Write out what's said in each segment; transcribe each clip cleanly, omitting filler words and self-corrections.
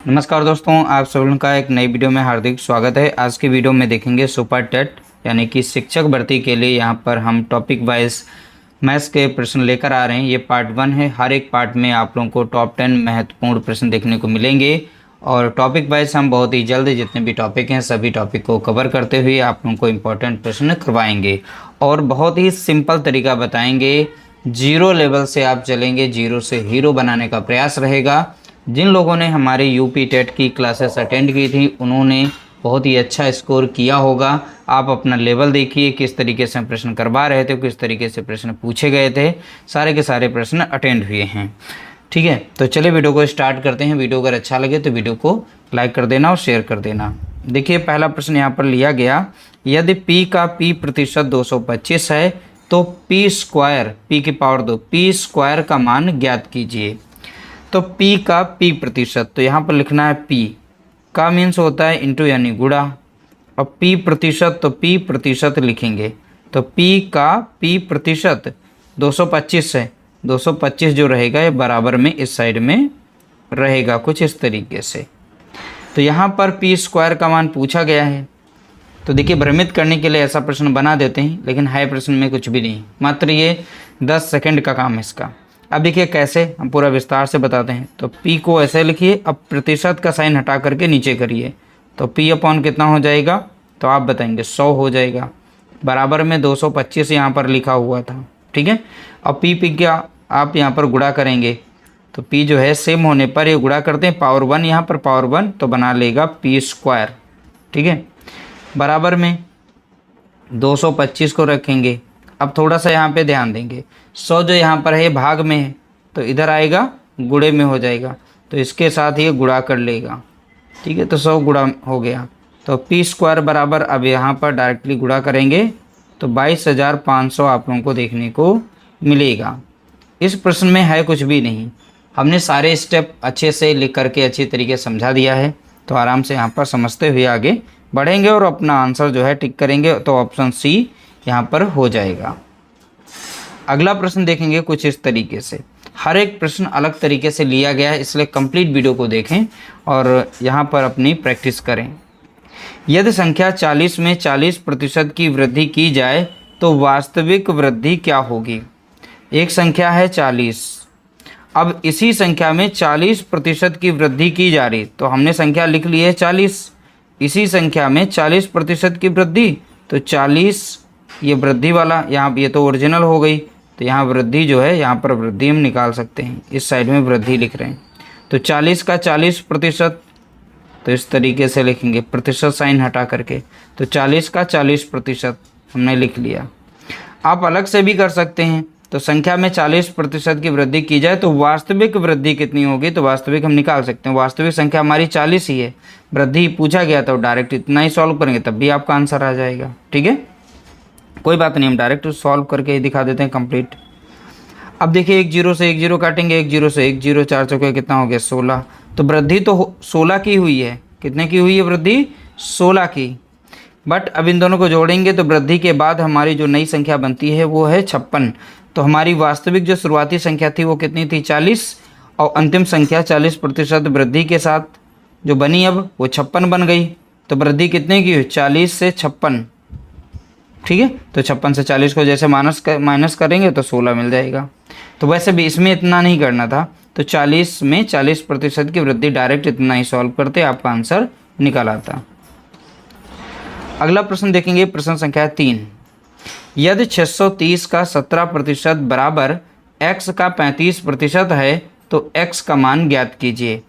नमस्कार दोस्तों, आप सभी का एक नई वीडियो में हार्दिक स्वागत है। आज की वीडियो में देखेंगे सुपर टेट यानी कि शिक्षक भर्ती के लिए यहाँ पर हम टॉपिक वाइज मैथ्स के प्रश्न लेकर आ रहे हैं। ये पार्ट 1 है। हर एक पार्ट में आप लोगों को टॉप 10 महत्वपूर्ण प्रश्न देखने को मिलेंगे और टॉपिक वाइज हम बहुत ही जल्द जितने भी टॉपिक हैं सभी टॉपिक को कवर करते हुए आप लोगों को इम्पोर्टेंट प्रश्न करवाएंगे और बहुत ही सिंपल तरीका बताएंगे। जीरो लेवल से आप चलेंगे, जीरो से हीरो बनाने का प्रयास रहेगा। जिन लोगों ने हमारे यूपी टेट की क्लासेस अटेंड की थी उन्होंने बहुत ही अच्छा स्कोर किया होगा। आप अपना लेवल देखिए, किस तरीके से हम प्रश्न करवा रहे थे, किस तरीके से प्रश्न पूछे गए थे, सारे के सारे प्रश्न अटेंड हुए हैं। ठीक है, तो चलिए वीडियो को स्टार्ट करते हैं। वीडियो अगर अच्छा लगे तो वीडियो को लाइक कर देना और शेयर कर देना। देखिए पहला प्रश्न यहाँ पर लिया गया, यदि p का p प्रतिशत 225 है तो p स्क्वायर, p की पावर 2, p स्क्वायर का मान ज्ञात कीजिए। तो p का p प्रतिशत, तो यहाँ पर लिखना है p का मीन्स होता है इंटू यानी गुणा, और p प्रतिशत तो p प्रतिशत लिखेंगे। तो p का p प्रतिशत 225 है, 225 जो रहेगा ये बराबर में इस साइड में रहेगा कुछ इस तरीके से। तो यहाँ पर p स्क्वायर का मान पूछा गया है, तो देखिए भ्रमित करने के लिए ऐसा प्रश्न बना देते हैं, लेकिन हाई प्रश्न में कुछ भी नहीं, मात्र ये 10 सेकंड का काम है इसका। अब देखिए कैसे हम पूरा विस्तार से बताते हैं। तो p को ऐसे लिखिए, अब प्रतिशत का साइन हटा करके नीचे करिए, तो p अपॉन कितना हो जाएगा, तो आप बताएंगे 100 हो जाएगा। बराबर में 225 यहाँ पर लिखा हुआ था। ठीक है, अब p क्या आप यहाँ पर गुणा करेंगे, तो p जो है सेम होने पर ये गुणा करते हैं, पावर 1 यहाँ पर पावर 1 तो बना लेगा p स्क्वायर। ठीक है, बराबर में 225 को रखेंगे। अब थोड़ा सा यहाँ पे ध्यान देंगे, 100 जो यहाँ पर है भाग में है तो इधर आएगा गुणे में हो जाएगा, तो इसके साथ ये गुणा कर लेगा। ठीक है, तो 100 गुणा हो गया, तो p स्क्वायर बराबर, अब यहाँ पर डायरेक्टली गुणा करेंगे तो 22,500 आप लोगों को देखने को मिलेगा। इस प्रश्न में है कुछ भी नहीं, हमने सारे स्टेप अच्छे से लिख करके अच्छी तरीके से समझा दिया है। तो आराम से यहाँ पर समझते हुए आगे बढ़ेंगे और अपना आंसर जो है टिक करेंगे, तो ऑप्शन सी यहाँ पर हो जाएगा। अगला प्रश्न देखेंगे कुछ इस तरीके से। हर एक प्रश्न अलग तरीके से लिया गया है, इसलिए कंप्लीट वीडियो को देखें और यहाँ पर अपनी प्रैक्टिस करें। यदि संख्या 40 में 40% की वृद्धि की जाए तो वास्तविक वृद्धि क्या होगी। एक संख्या है 40, अब इसी संख्या में 40% की वृद्धि की जा रही, तो हमने संख्या लिख ली है 40, इसी संख्या में 40% की वृद्धि, तो 40 ये वृद्धि वाला, यहाँ ये तो ओरिजिनल हो गई, तो यहाँ वृद्धि जो है यहाँ पर वृद्धि हम निकाल सकते हैं, इस साइड में वृद्धि लिख रहे हैं। तो 40 का 40%, तो इस तरीके से लिखेंगे प्रतिशत साइन हटा करके, तो 40 का 40% हमने लिख लिया। आप अलग से भी कर सकते हैं, तो संख्या में 40% की वृद्धि की जाए तो वास्तविक वृद्धि कितनी होगी, तो वास्तविक हम निकाल सकते हैं। वास्तविक संख्या हमारी 40 ही है, वृद्धि पूछा गया तो डायरेक्ट इतना ही सॉल्व करेंगे तब भी आपका आंसर आ जाएगा। ठीक है, कोई बात नहीं, हम डायरेक्ट सॉल्व करके ही दिखा देते हैं कंप्लीट। अब देखिए 1 0 से 1 0 काटेंगे, 1 0 से 1 0, 4 चौके कितना हो गया 16, तो वृद्धि तो 16 की हुई है। कितने की हुई है वृद्धि, 16 की। बट अब इन दोनों को जोड़ेंगे तो वृद्धि के बाद हमारी जो नई संख्या बनती है वो है 56। तो हमारी वास्तविक जो शुरुआती संख्या थी वो कितनी थी 40, और अंतिम संख्या 40% वृद्धि के साथ जो बनी अब वो 56 बन गई। तो वृद्धि कितने की हुई, 40 से 56। ठीक है, तो 56 से 40 को जैसे माइनस करेंगे तो 16 मिल जाएगा। तो वैसे भी इसमें इतना नहीं करना था, तो 40 में 40% की वृद्धि डायरेक्ट इतना ही सॉल्व करते आपका आंसर निकल आता। अगला प्रश्न देखेंगे, प्रश्न संख्या 3। यदि 630 का 17% बराबर x का 35% है तो x का मान ज्ञात कीजिए।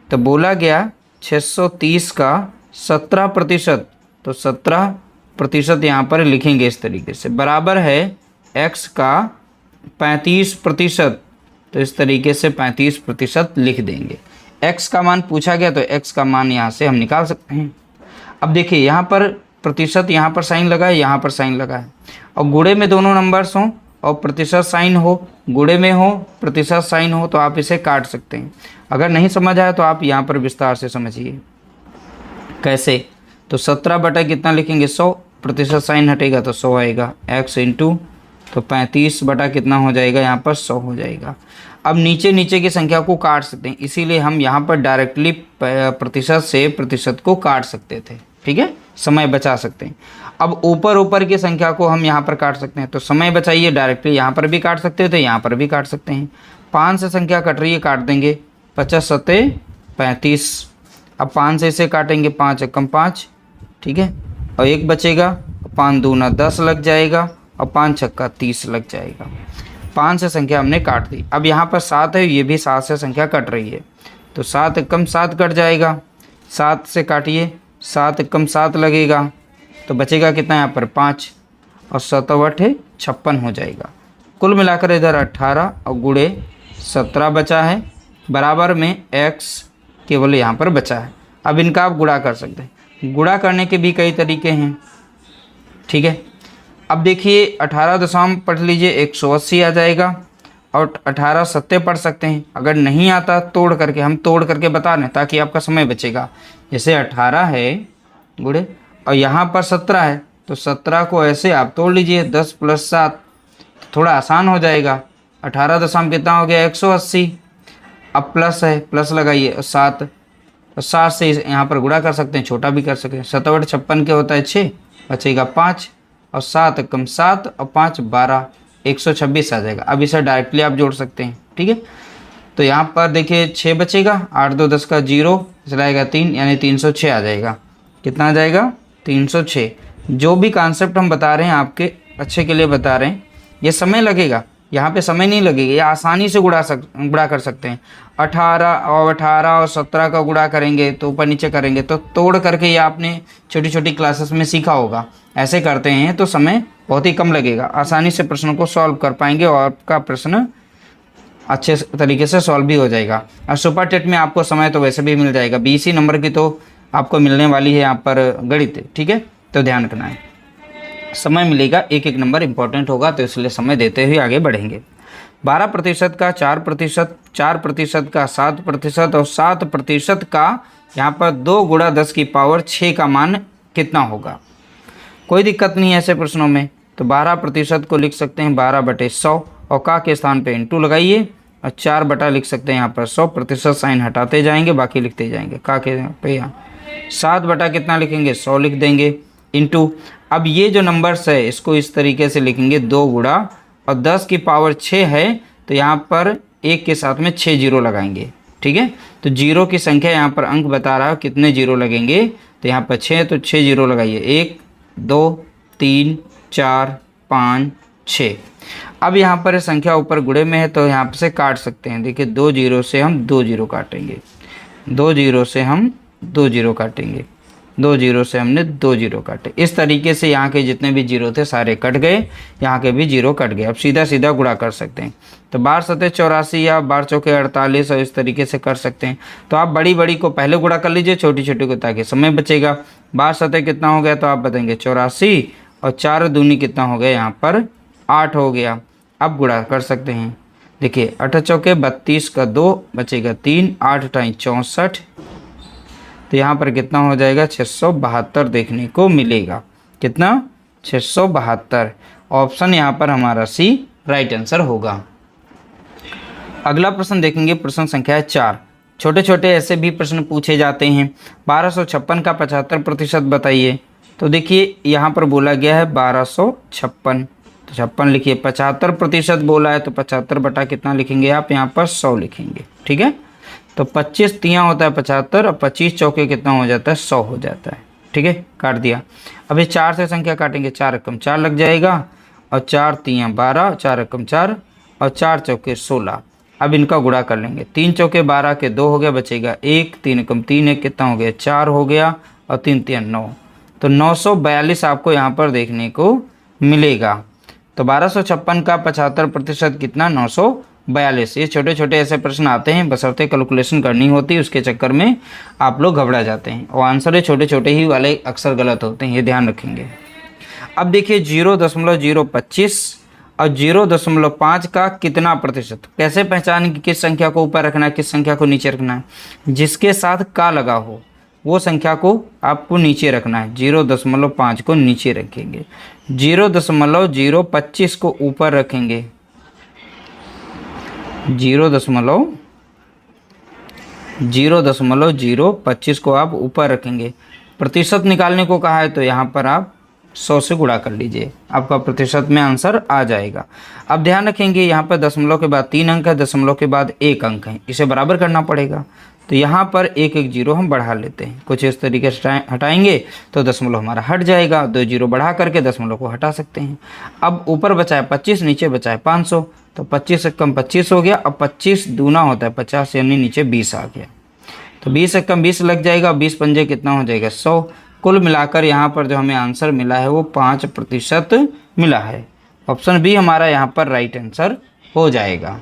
तो बोला गया 630 का 17%, तो 17% यहाँ पर लिखेंगे इस तरीके से, बराबर है x का 35%, तो इस तरीके से 35% लिख देंगे। x का मान पूछा गया तो x का मान यहाँ से हम निकाल सकते हैं। अब देखिए यहाँ पर प्रतिशत, यहाँ पर साइन लगा है, यहाँ पर साइन लगा है, और गुणे में दोनों नंबर्स हों और प्रतिशत साइन हो, गुणे में हो प्रतिशत साइन हो, तो आप इसे काट सकते हैं। अगर नहीं समझ आया तो आप यहाँ पर विस्तार से समझिए कैसे। तो 17 बटा कितना लिखेंगे 100, प्रतिशत साइन हटेगा तो 100 आएगा, x इंटू तो 35 बटा कितना हो जाएगा यहाँ पर 100 हो जाएगा। अब नीचे नीचे की संख्या को काट सकते हैं, इसीलिए हम यहाँ पर डायरेक्टली प्रतिशत से प्रतिशत को काट सकते थे, ठीक है, समय बचा सकते हैं। अब ऊपर ऊपर की संख्या को हम यहाँ पर काट सकते हैं, तो समय बचाइए, डायरेक्टली यहाँ पर भी काट सकते थे, यहाँ पर भी काट सकते हैं। 5 से संख्या कट रही है, काट देंगे, 50 सत्ते 35। अब 5 से इसे काटेंगे, 5 एकम 5, ठीक है, और 1 बचेगा, 5 दूना 10 लग जाएगा, और 5 छक्का 30 लग जाएगा। 5 से संख्या हमने काट दी। अब यहाँ पर 7 है, ये भी 7 से संख्या कट रही है, तो 7 एकम 7 कट जाएगा, 7 से काटिए, 7 एकम 7 लगेगा, तो बचेगा कितना यहाँ पर 5, और 7 8 56 हो जाएगा। कुल मिलाकर इधर 18 और गुणे 17 बचा है, बराबर में x केवल यहाँ पर बचा है। अब इनका आप गुणा कर सकते हैं, गुणा करने के भी कई तरीके हैं, ठीक है। अब देखिए 18 दशम पढ़ लीजिए, 180 आ जाएगा, और 18 सत्ते पढ़ सकते हैं। अगर नहीं आता तोड़ करके, हम तोड़ करके बता रहे हैं ताकि आपका समय बचेगा। जैसे 18 है गुणे, और यहाँ पर 17 है, तो 17 को ऐसे आप तोड़ लीजिए, 10 + 7, थोड़ा आसान हो जाएगा। 18 दशम कितना हो गया, 180। अब प्लस है, प्लस लगाइए, और 7, और 7 से यहाँ पर गुणा कर सकते हैं, छोटा भी कर सकते हैं। 7 8 56 के होता है 6, बचेगा 5, और 7 एकम 7 और 5 12, 126 आ जाएगा। अब इसे डायरेक्टली आप जोड़ सकते हैं, ठीक है। तो यहाँ पर देखिए 6 बचेगा, 8 2 10 का 0 चलाएगा 3, यानी 306 आ जाएगा। कितना आ जाएगा, 306। जो भी कॉन्सेप्ट हम बता रहे हैं आपके अच्छे के लिए बता रहे हैं, ये समय लगेगा, यहाँ पे समय नहीं लगेगा, ये आसानी से गुणा कर सकते हैं। 18 और 17 का गुणा करेंगे तो ऊपर नीचे करेंगे, तो तोड़ करके ये आपने छोटी छोटी क्लासेस में सीखा होगा। ऐसे करते हैं तो समय बहुत ही कम लगेगा, आसानी से प्रश्नों को सॉल्व कर पाएंगे, और आपका प्रश्न अच्छे तरीके से सॉल्व भी हो जाएगा। और सुपर टेट में आपको समय तो वैसे भी मिल जाएगा, 20 ही नंबर की तो आपको मिलने वाली है यहाँ पर गणित, ठीक है, तो ध्यान रखना है, समय मिलेगा, एक एक नंबर इंपॉर्टेंट होगा, तो इसलिए समय देते हुए आगे बढ़ेंगे। 12% का 4%, 4% का 7%, और 7% का यहाँ पर 2 × 10⁻6 का मान कितना होगा। कोई दिक्कत नहीं है ऐसे प्रश्नों में, तो 12% को लिख सकते हैं 12/100, और का के स्थान पे इंटू लगाइए, और 4 बटा लिख सकते हैं यहाँ पर 100%, साइन हटाते जाएंगे, बाकी लिखते जाएंगे, का के पे यहाँ 7 बटा कितना लिखेंगे, 100 लिख देंगे, इंटू। अब ये जो नंबर्स है इसको इस तरीके से लिखेंगे, 2 गुणा, और 10⁻6 है, तो यहाँ पर 1 के साथ में 6 जीरो लगाएंगे, ठीक है। तो जीरो की संख्या यहाँ पर अंक बता रहा है कितने जीरो लगेंगे, तो यहाँ पर 6, तो 6 जीरो लगाइए, 1 2 3 4 5 6। अब यहाँ पर संख्या ऊपर गुणे में है, तो यहाँ से काट सकते हैं। देखिए 2 जीरो से हम 2 जीरो काटेंगे, 2 जीरो से हम 2 जीरो काटेंगे, 2 जीरो से हमने 2 जीरो काटे। इस तरीके से यहाँ के जितने भी जीरो थे सारे कट गए, यहाँ के भी जीरो कट गए। अब सीधा सीधा गुणा कर सकते हैं, तो 12 7 84 या 12 चौके 48, और इस तरीके से कर सकते हैं। तो आप बड़ी बड़ी को पहले गुणा कर लीजिए, छोटी छोटी को, ताकि समय बचेगा। 12 7 कितना हो गया, तो आप बताएंगे 84, और 4 दूनी कितना हो गया, यहाँ पर 8 हो गया। अब गुणा कर सकते हैं, देखिए 8 चौके 32 का 2 बचेगा 3, 8 टाइम 64, तो यहाँ पर कितना हो जाएगा, 672 देखने को मिलेगा। कितना, 672। ऑप्शन यहाँ पर हमारा सी राइट आंसर होगा। अगला प्रश्न देखेंगे, प्रश्न संख्या है 4। छोटे छोटे ऐसे भी प्रश्न पूछे जाते हैं। 1256 का 75% बताइए। तो देखिए यहाँ पर बोला गया है 1256, तो 56 लिखिए। 75% बोला है, तो 75 बटा कितना लिखेंगे आप, यहाँ पर 100 लिखेंगे, ठीक है। तो 25 तियाँ होता है 75, और 25 चौके कितना हो जाता है, 100 हो जाता है, ठीक है, काट दिया। अभी 4 से संख्या काटेंगे, 4 एकम 4 लग जाएगा, और 4 तियाँ 12, 4 एकम 4, और 4 चौके 16। अब इनका गुणा कर लेंगे, 3 चौके 12 के 2 हो गया, बचेगा 1, 3 एकम 3 1 कितना हो गया, 4 हो गया, और 3 तियाँ 9, तो 942 आपको यहाँ पर देखने को मिलेगा। तो 1256 का 75% कितना, 942। ये छोटे छोटे ऐसे प्रश्न आते हैं, बशर्ते कैलकुलेशन करनी होती है, उसके चक्कर में आप लोग घबरा जाते हैं, और आंसर ये छोटे छोटे ही वाले अक्सर गलत होते हैं, ये ध्यान रखेंगे। अब देखिए 0.025 और 0.5 का कितना प्रतिशत, कैसे पहचान, किस संख्या को ऊपर रखना है, किस संख्या को नीचे रखना है। जिसके साथ का लगा हो वो संख्या को आपको नीचे रखना है। 0.5 को नीचे रखेंगे, 0.025 को ऊपर रखेंगे, 0.025 को आप ऊपर रखेंगे। प्रतिशत निकालने को कहा है तो यहाँ पर आप 100 से गुणा कर लीजिए, आपका प्रतिशत में आंसर आ जाएगा। अब ध्यान रखेंगे यहाँ पर दशमलव के बाद 3 अंक है, दशमलव के बाद 1 अंक है, इसे बराबर करना पड़ेगा। तो यहाँ पर एक एक जीरो हम बढ़ा लेते हैं, कुछ इस तरीके से हटाएंगे तो दशमलव हमारा हट जाएगा। 2 जीरो बढ़ा करके दशमलव को हटा सकते हैं। अब ऊपर बचा है 25, नीचे बचा है 500, तो 25 से कम 25 हो गया। अब 25 दूना होता है 50, यानी नीचे 20 आ गया। तो 20 से कम 20 लग जाएगा, 20 पंजे कितना हो जाएगा 100। कुल मिलाकर यहाँ पर जो हमें आंसर मिला है वो 5% मिला है। ऑप्शन बी हमारा यहाँ पर राइट आंसर हो जाएगा।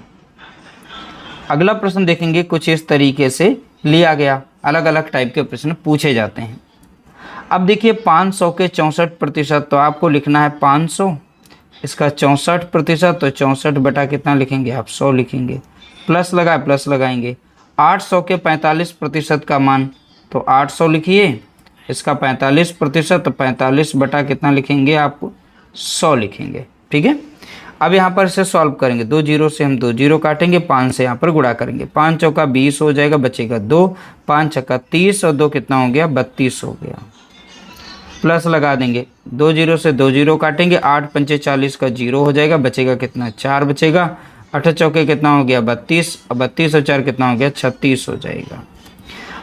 अगला प्रश्न देखेंगे, कुछ इस तरीके से लिया गया, अलग अलग टाइप के प्रश्न पूछे जाते हैं। अब देखिए 500 के 64%, तो आपको लिखना है 500, इसका 64%, तो 64 बटा कितना लिखेंगे आप 100 लिखेंगे, प्लस लगाए प्लस लगाएंगे। 800 के 45% का मान, तो 800 लिखिए, इसका 45%, तो 45 बटा कितना लिखेंगे आप 100 लिखेंगे। ठीक है, अब यहाँ पर इसे सॉल्व करेंगे। 2 जीरो से हम 2 जीरो काटेंगे, 5 से यहाँ पर गुणा करेंगे। 5 चौका 20 हो जाएगा, बचेगा 2, 5 छक्का 30 और 2 कितना हो गया 32 हो गया। प्लस लगा देंगे, 2 जीरो से 2 जीरो काटेंगे, 8 पंचे 40 का 0 हो जाएगा, बचेगा कितना 4 बचेगा। 8 चौके कितना हो गया 32, और 32 और 4 कितना हो गया 36 हो जाएगा।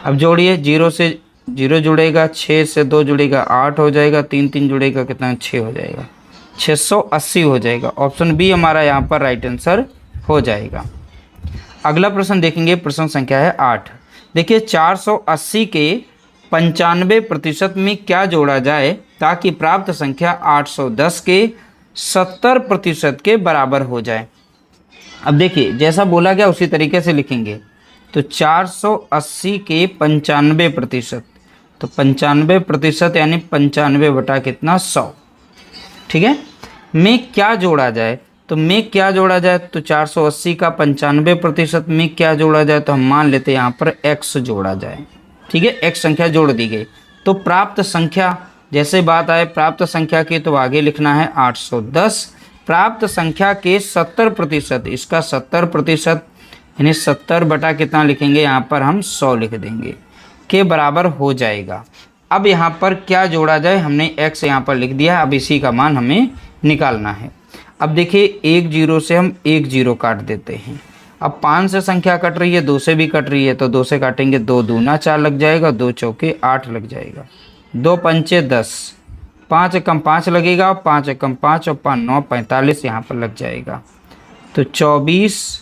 अब जोड़िए, 0 से 0 जुड़ेगा, 6 से 2 जुड़ेगा 8 हो जाएगा, 3 3 जुड़ेगा कितना 6 हो जाएगा, 680 हो जाएगा। ऑप्शन बी हमारा यहाँ पर राइट आंसर हो जाएगा। अगला प्रश्न देखेंगे, प्रश्न संख्या है 8। देखिए 480 के 95% में क्या जोड़ा जाए ताकि प्राप्त संख्या 810 के 70% के बराबर हो जाए। अब देखिए जैसा बोला गया उसी तरीके से लिखेंगे। तो 480 के 95%, तो 95% यानी 95 बटा कितना 100। ठीक है, में क्या जोड़ा जाए, तो में क्या जोड़ा जाए, तो 480 का 95% में क्या जोड़ा जाए, तो हम मान लेते हैं यहाँ पर x जोड़ा जाए। ठीक है, x संख्या जोड़ दी गई। तो प्राप्त संख्या, जैसे बात आए प्राप्त संख्या की, तो आगे लिखना है 810। प्राप्त संख्या के 70%, इसका 70% यानी 70 बटा कितना लिखेंगे, यहाँ पर हम 100 लिख देंगे, के बराबर हो जाएगा। अब यहाँ पर क्या जोड़ा जाए, हमने x यहाँ पर लिख दिया, अब इसी का मान हमें निकालना है। अब देखिए 1 जीरो से हम 1 जीरो काट देते हैं। अब 5 से संख्या कट रही है, 2 से भी कट रही है, तो 2 से काटेंगे, 2 दूना 4 लग जाएगा, 2 चौके 8 लग जाएगा, 2 पंचे 10, 5 एकम 5 लगेगा, 5 एकम 5 और 5 9 45 यहाँ पर लग जाएगा। तो 24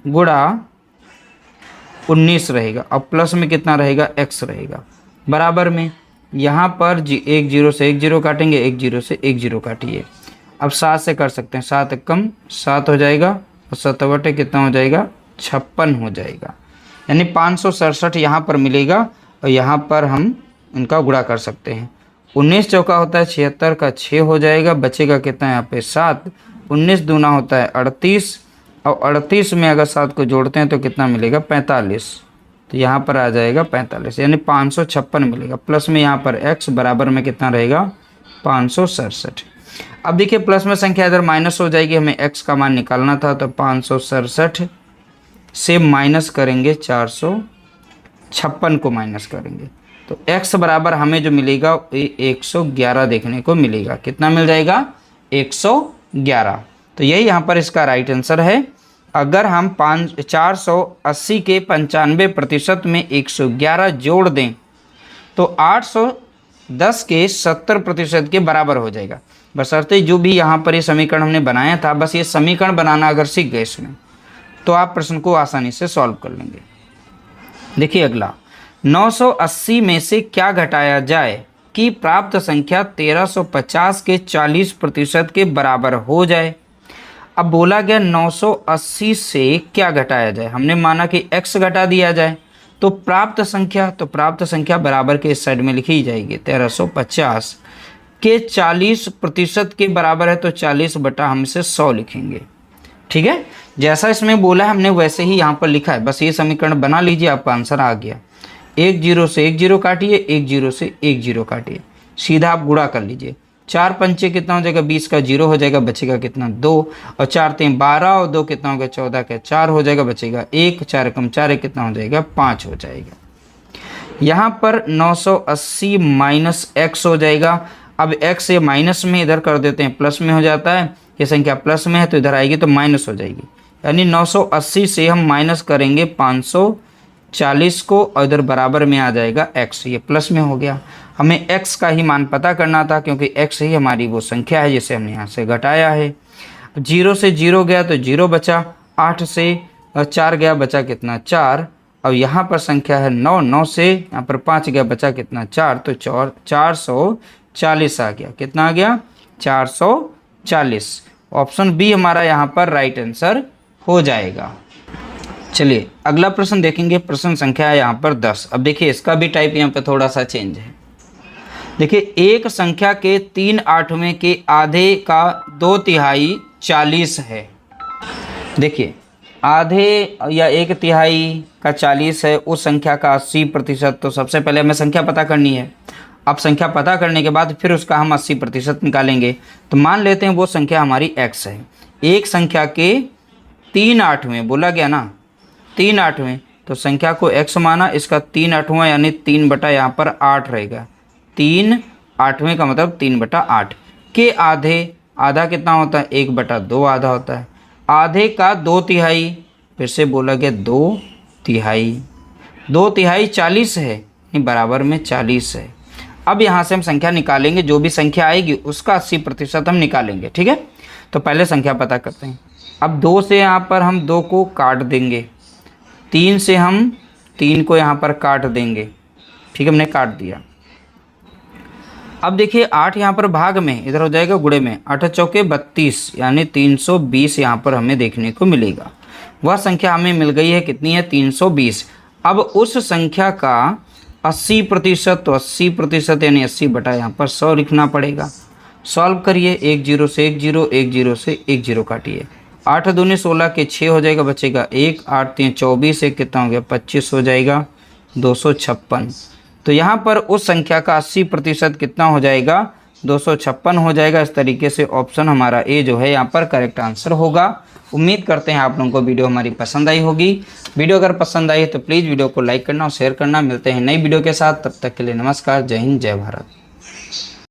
गुणा 19 रहेगा। अब प्लस में कितना रहेगा x रहेगा, बराबर में यहाँ पर 1 जीरो से 1 जीरो काटेंगे, 1 जीरो से 1 जीरो काटिए। अब 7 से कर सकते हैं, 7 एकम 7 हो जाएगा, और 7 बटे कितना हो जाएगा 56 हो जाएगा, यानी 567 यहाँ पर मिलेगा। और यहाँ पर हम इनका गुणा कर सकते हैं। 19 चौका होता है 76 का 6 हो जाएगा, बचेगा कितना यहाँ पे 7। 19 दूना होता है 38, और 38 में अगर 7 को जोड़ते हैं तो कितना मिलेगा 45, तो यहाँ पर आ जाएगा 45, यानी 556 मिलेगा। प्लस में यहाँ पर x बराबर में कितना रहेगा 567। अब देखिए प्लस में संख्या इधर माइनस हो जाएगी, हमें x का मान निकालना था, तो 567 से माइनस करेंगे 456 को माइनस करेंगे, तो x बराबर हमें जो मिलेगा 111 देखने को मिलेगा। कितना मिल जाएगा 111। तो यही यहाँ पर इसका राइट आंसर है। अगर हम 480 के 95% में 111 जोड़ दें तो 810 के 70% के बराबर हो जाएगा। बशर्ते जो भी यहाँ पर ये समीकरण हमने बनाया था, बस ये समीकरण बनाना अगर सीख गए इसमें, तो आप प्रश्न को आसानी से सॉल्व कर लेंगे। देखिए अगला, 980 में से क्या घटाया जाए कि प्राप्त संख्या 1350 के 40% के बराबर हो जाए। अब बोला गया 980 से क्या घटाया जाए, हमने माना कि x घटा दिया जाए, तो प्राप्त संख्या बराबर के इस साइड में लिखी जाएगी। 1350 के 40% के बराबर है, तो 40 बटा हम इसे 100 लिखेंगे। ठीक है, जैसा इसमें बोला है हमने वैसे ही यहाँ पर लिखा है, बस ये समीकरण बना लीजिए, आपका आंसर आ गया। 1 जीरो से 1 जीरो काटिए, 1 जीरो से 1 जीरो काटिए, सीधा आप गुणा कर लीजिए। 4 पंचे कितना हो जाएगा 20 का 0 हो जाएगा, बचेगा कितना 2, और 4 3 12 और 2 कितना हो गया 14 का 4 हो जाएगा, बचेगा 1, 4 कम 4 है कितना हो जाएगा 5 हो जाएगा। यहाँ पर 980 माइनस एक्स हो जाएगा। अब एक्स ये माइनस में इधर कर देते हैं प्लस में हो जाता है, ये संख्या प्लस में है तो इधर आएगी तो माइनस हो जाएगी, यानी 980 से हम माइनस करेंगे 540 को और इधर बराबर में आ जाएगा x, ये प्लस में हो गया। हमें x का ही मान पता करना था क्योंकि x ही हमारी वो संख्या है जिसे हमने यहाँ से घटाया है। 0 से 0 गया तो 0 बचा, 8 से 4 गया बचा कितना 4, और यहाँ पर संख्या है 9, 9 से यहाँ पर 5 गया बचा कितना 4, तो 440 आ गया, कितना आ गया 440। ऑप्शन बी हमारा यहाँ पर राइट आंसर हो जाएगा। चलिए अगला प्रश्न देखेंगे, प्रश्न संख्या है यहाँ पर 10। अब देखिए इसका भी टाइप यहाँ पे थोड़ा सा चेंज है। देखिए एक संख्या के 3/8 के आधे का 2/3 40 है। देखिए आधे या 1/3 का 40 है, उस संख्या का 80%। तो सबसे पहले हमें संख्या पता करनी है। अब संख्या पता करने के बाद फिर उसका हम 80% निकालेंगे। तो मान लेते हैं वो संख्या हमारी x है। एक संख्या के 3/8 बोला गया ना, 3/8, तो संख्या को x माना, इसका 3/8 यानी 3 बटा यहाँ पर 8 रहेगा। 3/8 का मतलब 3/8 के आधे, आधा कितना होता है 1/2 आधा होता है। आधे का 2/3, फिर से बोला गया 2/3, 2/3 40 है, नहीं बराबर में 40 है। अब यहाँ से हम संख्या निकालेंगे, जो भी संख्या आएगी उसका 80% हम निकालेंगे, ठीक है। तो पहले संख्या पता करते हैं। अब 2 से यहाँ पर हम 2 को काट देंगे, 3 से हम 3 को यहाँ पर काट देंगे, ठीक है, हमने काट दिया। अब देखिए 8 यहाँ पर भाग में, इधर हो जाएगा गुणे में, 8 चौके 32 यानी 320 यहाँ पर हमें देखने को मिलेगा। वह संख्या हमें मिल गई है, कितनी है 320। अब उस संख्या का 80%, तो 80% यानी 80 बटा यहाँ पर 100 लिखना पड़ेगा। सॉल्व करिए, 1 0 से 1 0, 1 0 से 1 0 काटिए। 8 दूनी 16 के 6 हो जाएगा, बचेगा 1, 8 3 24, 1 कितना हो गया 25 हो जाएगा 256। तो यहाँ पर उस संख्या का 80% कितना हो जाएगा 256 हो जाएगा। इस तरीके से ऑप्शन हमारा ए जो है यहाँ पर करेक्ट आंसर होगा। उम्मीद करते हैं आप लोगों को वीडियो हमारी पसंद आई होगी। वीडियो अगर पसंद आई है तो प्लीज़ वीडियो को लाइक करना और शेयर करना। मिलते हैं नई वीडियो के साथ, तब तक के लिए नमस्कार, जय हिंद, जय भारत।